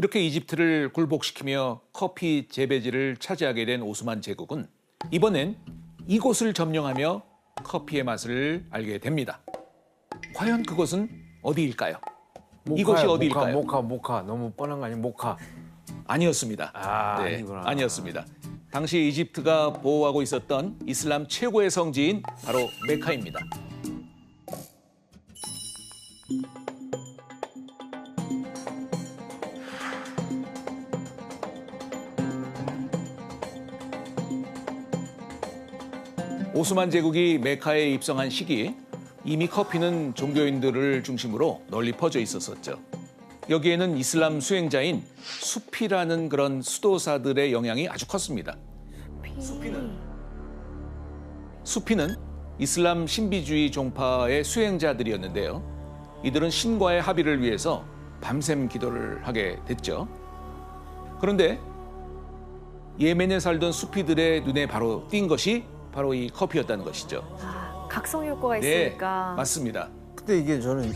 이렇게 이집트를 굴복시키며 커피 재배지를 차지하게 된 오스만 제국은 이번엔 이곳을 점령하며 커피의 맛을 알게 됩니다. 과연 그곳은 어디일까요? 이곳이 어디일까요? 모카. 너무 뻔한 거 아니야? 모카. 아니었습니다. 네, 아니구나. 아니었습니다. 당시 이집트가 보호하고 있었던 이슬람 최고의 성지인 바로 메카입니다. 오스만 제국이 메카에 입성한 시기 이미 커피는 종교인들을 중심으로 널리 퍼져 있었었죠. 여기에는 이슬람 수행자인 수피라는 그런 수도사들의 영향이 아주 컸습니다. 수피는 이슬람 신비주의 종파의 수행자들이었는데요. 이들은 신과의 합의를 위해서 밤샘 기도를 하게 됐죠. 그런데 예멘에 살던 수피들의 눈에 바로 띈 것이 바로 이 커피였다는 것이죠. 각성 효과가 네, 있으니까. 맞습니다. 근데 이게 저는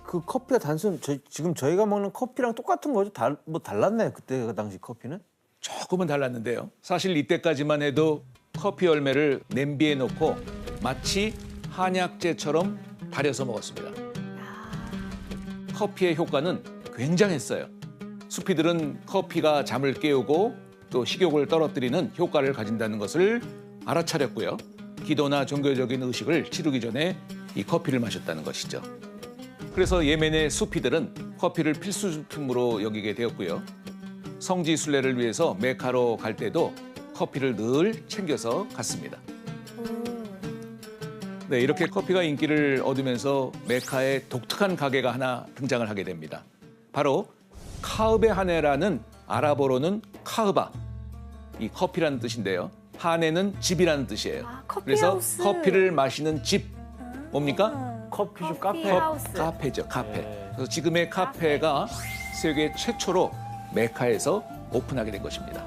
그 커피가 단순 지금 저희가 먹는 커피랑 똑같은 거죠? 뭐 달랐나요? 그때 그 당시 커피는? 조금은 달랐는데요. 사실 이때까지만 해도 커피 열매를 냄비에 넣고 마치 한약재처럼 달여서 먹었습니다. 커피의 효과는 굉장했어요. 수피들은 커피가 잠을 깨우고 또 식욕을 떨어뜨리는 효과를 가진다는 것을 알아차렸고요. 기도나 종교적인 의식을 치르기 전에 이 커피를 마셨다는 것이죠. 그래서 예멘의 수피들은 커피를 필수품으로 여기게 되었고요. 성지 순례를 위해서 메카로 갈 때도 커피를 늘 챙겨서 갔습니다. 네, 이렇게 커피가 인기를 얻으면서 메카에 독특한 가게가 하나 등장을 하게 됩니다. 바로 카흐베하네라는 아랍어로는 카흐바, 이 커피라는 뜻인데요. 하네는 집이라는 뜻이에요. 커피 그래서 하우스. 커피를 마시는 집, 뭡니까? 커피숍 커피 카페. 하우스. 카페죠, 카페. 그래서 지금의 카페가 세계 최초로 메카에서 오픈하게 된 것입니다.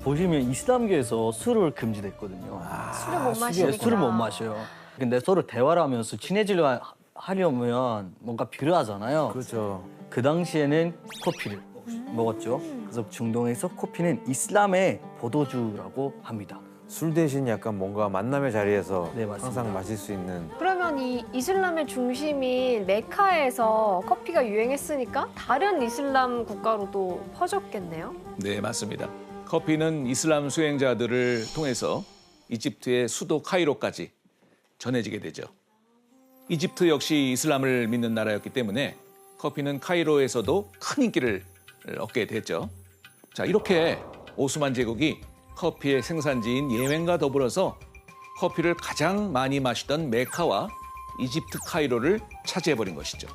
보시면 이슬람교에서 술을 금지됐거든요. 술을 못 마시니까. 술을 못 마셔요. 근데 서로 대화를 하면서 친해지려 하려면 뭔가 필요하잖아요. 그렇죠. 그 당시에는 커피를 먹었죠. 그래서 중동에서 커피는 이슬람의 포도주라고 합니다. 술 대신 약간 뭔가 만남의 자리에서 네, 맞습니다. 항상 마실 수 있는. 그러면 이 이슬람의 중심인 메카에서 커피가 유행했으니까 다른 이슬람 국가로도 퍼졌겠네요? 네, 맞습니다. 커피는 이슬람 수행자들을 통해서 이집트의 수도 카이로까지 전해지게 되죠. 이집트 역시 이슬람을 믿는 나라였기 때문에 커피는 카이로에서도 큰 인기를 얻게 됐죠. 자, 이렇게 오스만 제국이 커피의 생산지인 예멘과 더불어서 커피를 가장 많이 마시던 메카와 이집트 카이로를 차지해버린 것이죠.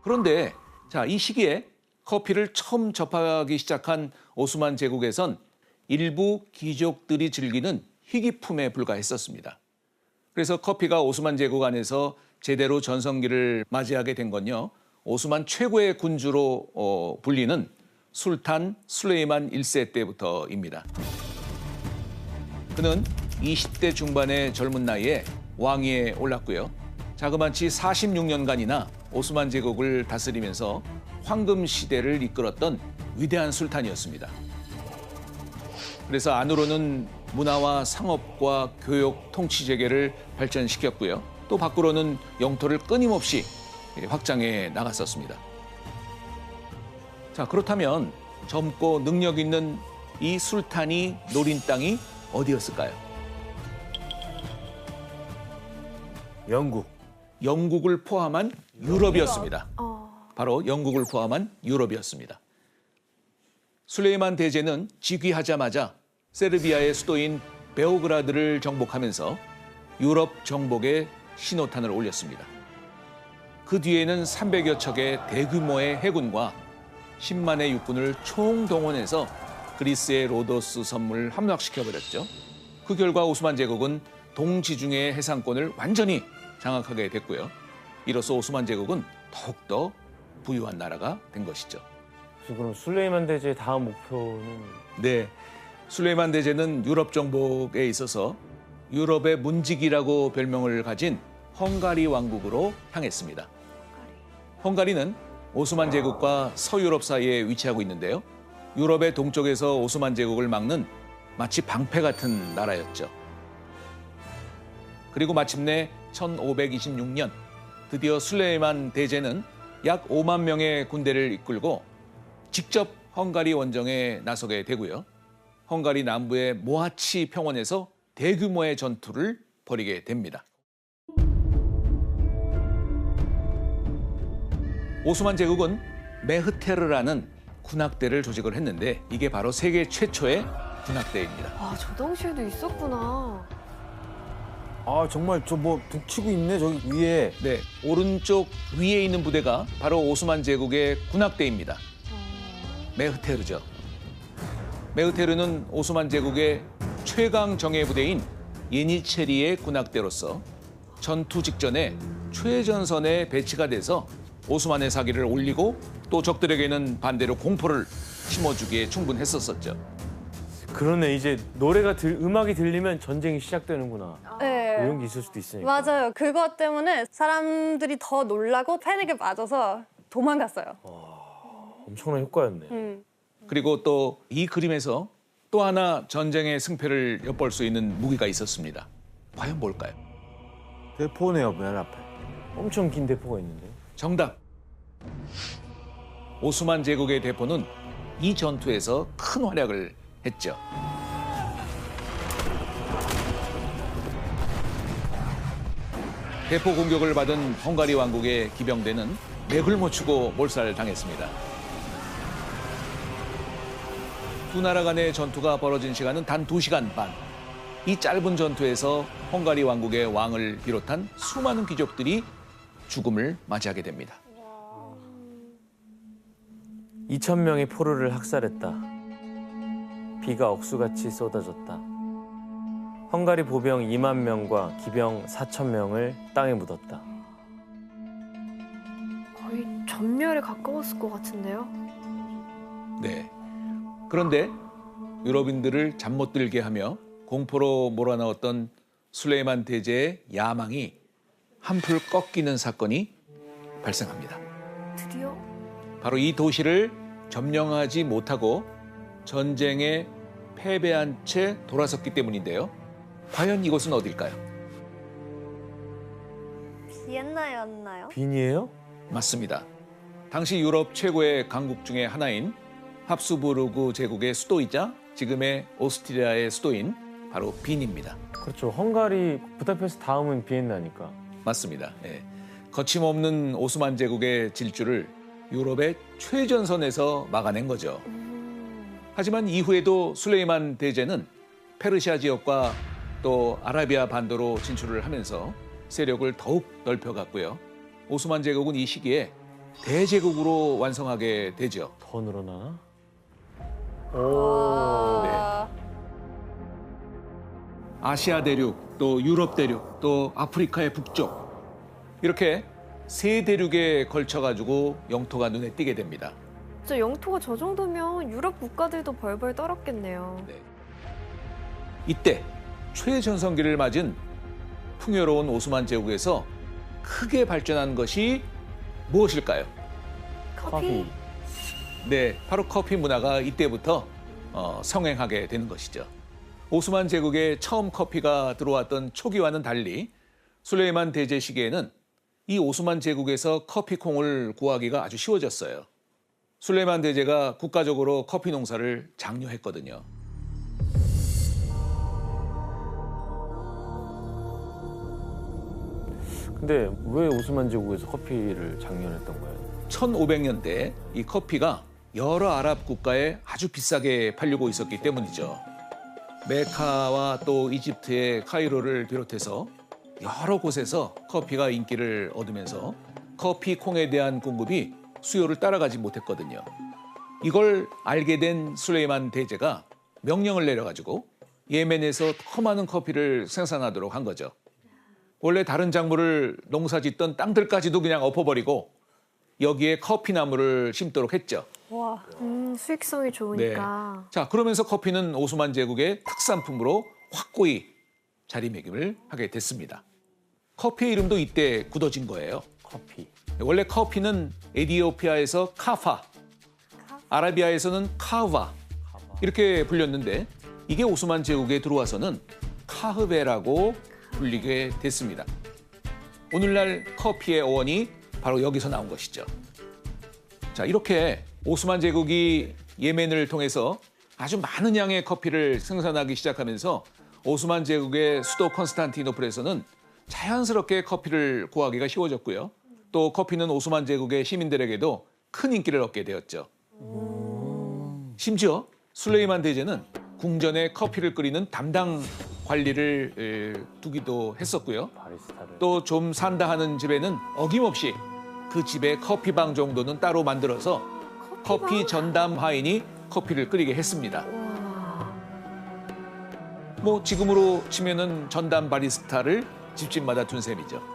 그런데 자, 이 시기에 커피를 처음 접하기 시작한 오스만 제국에선 일부 귀족들이 즐기는 희귀품에 불과했었습니다. 그래서 커피가 오스만 제국 안에서 제대로 전성기를 맞이하게 된 건요. 오스만 최고의 군주로 불리는 술탄 술레이만 1세 때부터입니다. 그는 20대 중반의 젊은 나이에 왕위에 올랐고요. 자그마치 46년간이나 오스만 제국을 다스리면서 황금 시대를 이끌었던 위대한 술탄이었습니다. 그래서 안으로는 문화와 상업과 교육, 통치 재개를 발전시켰고요. 또 밖으로는 영토를 끊임없이 확장해 나갔었습니다. 자, 그렇다면 젊고 능력 있는 이 술탄이 노린 땅이 어디였을까요? 영국. 영국을 포함한 유럽이었습니다. 바로 영국을 포함한 유럽이었습니다. 술레이만 대제는 즉위하자마자 세르비아의 수도인 베오그라드를 정복하면서 유럽 정복에 신호탄을 올렸습니다. 그 뒤에는 300여 척의 대규모의 해군과 10만의 육군을 총동원해서 그리스의 로도스 섬을 함락시켜버렸죠. 그 결과 오스만 제국은 동지중해 해상권을 완전히 장악하게 됐고요. 이로써 오스만 제국은 더욱더 부유한 나라가 된 것이죠. 그럼 술레이만 대제의 다음 목표는? 네, 술레이만 대제는 유럽 정복에 있어서 유럽의 문지기라고 별명을 가진 헝가리 왕국으로 향했습니다. 헝가리는 오스만 제국과 서유럽 사이에 위치하고 있는데요. 유럽의 동쪽에서 오스만 제국을 막는 마치 방패 같은 나라였죠. 그리고 마침내 1526년 드디어 술레이만 대제는 약 5만 명의 군대를 이끌고 직접 헝가리 원정에 나서게 되고요. 헝가리 남부의 모하치 평원에서 대규모의 전투를 벌이게 됩니다. 오스만 제국은 메흐테르라는 군악대를 조직을 했는데 이게 바로 세계 최초의 군악대입니다. 아, 저 당시에도 있었구나. 아 정말 저 뭐 북치고 있네 저기 위에. 네, 오른쪽 위에 있는 부대가 바로 오스만 제국의 군악대입니다. 메흐테르죠. 메흐테르는 오스만 제국의 최강 정예 부대인 예니체리의 군악대로서 전투 직전에 최전선에 배치가 돼서 오스만의 사기를 올리고 또 적들에게는 반대로 공포를 심어주기에 충분했었었죠. 그러네. 이제 음악이 들리면 전쟁이 시작되는구나. 네. 이런 게 있을 수도 있으니까. 맞아요. 그것 때문에 사람들이 더 놀라고 패닉에 빠져서 도망갔어요. 엄청난 효과였네. 그리고 또 이 그림에서 또 하나 전쟁의 승패를 엿볼 수 있는 무기가 있었습니다. 과연 뭘까요? 대포네요 맨 앞에. 엄청 긴 대포가 있는데. 정답. 오스만 제국의 대포는 이 전투에서 큰 활약을 했죠. 대포 공격을 받은 헝가리 왕국의 기병대는 맥을 못 추고 몰살당했습니다. 두 나라 간의 전투가 벌어진 시간은 단 2시간 반. 이 짧은 전투에서 헝가리 왕국의 왕을 비롯한 수많은 귀족들이 죽음을 맞이하게 됩니다. 2,000명의 포로를 학살했다. 비가 억수같이 쏟아졌다. 헝가리 보병 2만 명과 기병 4,000명을 땅에 묻었다. 거의 전멸에 가까웠을 것 같은데요. 네. 그런데 유럽인들을 잠 못 들게 하며 공포로 몰아넣었던 술레이만 대제의 야망이 한풀 꺾이는 사건이 발생합니다. 드디어 바로 이 도시를 점령하지 못하고 전쟁에 패배한 채 돌아섰기 때문인데요. 과연 이곳은 어딜까요? 비엔나였나요? 빈이에요? 맞습니다. 당시 유럽 최고의 강국 중에 하나인 합스부르크 제국의 수도이자 지금의 오스트리아의 수도인 바로 빈입니다. 그렇죠. 헝가리 부다페스트 다음은 비엔나니까. 맞습니다. 예. 거침없는 오스만 제국의 질주를 유럽의 최전선에서 막아낸 거죠. 하지만 이후에도 술레이만 대제는 페르시아 지역과 또 아라비아 반도로 진출을 하면서 세력을 더욱 넓혀갔고요. 오스만 제국은 이 시기에 대제국으로 완성하게 되죠. 더 늘어나나? 와. 아시아 대륙, 또 유럽 대륙, 또 아프리카의 북쪽 이렇게 세 대륙에 걸쳐가지고 영토가 눈에 띄게 됩니다. 진짜 영토가 저 정도면 유럽 국가들도 벌벌 떨었겠네요. 이때 최전성기를 맞은 풍요로운 오스만 제국에서 크게 발전한 것이 무엇일까요? 커피. 네, 바로 커피 문화가 이때부터 성행하게 되는 것이죠. 오스만 제국에 처음 커피가 들어왔던 초기와는 달리 술레이만 대제 시기에는 이 오스만 제국에서 커피콩을 구하기가 아주 쉬워졌어요. 술레이만 대제가 국가적으로 커피 농사를 장려했거든요. 근데 왜 오스만 제국에서 커피를 장려했던 거예요? 1500년대 이 커피가 여러 아랍 국가에 아주 비싸게 팔리고 있었기 때문이죠. 메카와 또 이집트의 카이로를 비롯해서 여러 곳에서 커피가 인기를 얻으면서 커피 콩에 대한 공급이 수요를 따라가지 못했거든요. 이걸 알게 된 술레이만 대제가 명령을 내려가지고 예멘에서 더 많은 커피를 생산하도록 한 거죠. 원래 다른 작물을 농사짓던 땅들까지도 그냥 엎어버리고 여기에 커피 나무를 심도록 했죠. 와. 수익성이 좋으니까. 자, 그러면서 커피는 오스만 제국의 특산품으로 확고히 자리매김을 하게 됐습니다. 커피의 이름도 이때 굳어진 거예요. 커피. 원래 커피는 에티오피아에서 카파, 아라비아에서는 카흐바 이렇게 불렸는데 이게 오스만 제국에 들어와서는 카흐베라고 불리게 됐습니다. 오늘날 커피의 어원이 바로 여기서 나온 것이죠. 자, 이렇게 오스만 제국이 예멘을 통해서 아주 많은 양의 커피를 생산하기 시작하면서 오스만 제국의 수도 콘스탄티노플에서는 자연스럽게 커피를 구하기가 쉬워졌고요. 또 커피는 오스만 제국의 시민들에게도 큰 인기를 얻게 되었죠. 심지어 술레이만 대제는 궁전에 커피를 끓이는 담당 관리를 두기도 했었고요. 바리스타를. 또 좀 산다 하는 집에는 어김없이 그 집에 커피방 정도는 따로 만들어서 커피 전담 하인이 커피를 끓이게 했습니다. 뭐 지금으로 치면은 전담 바리스타를 집집마다 둔 셈이죠.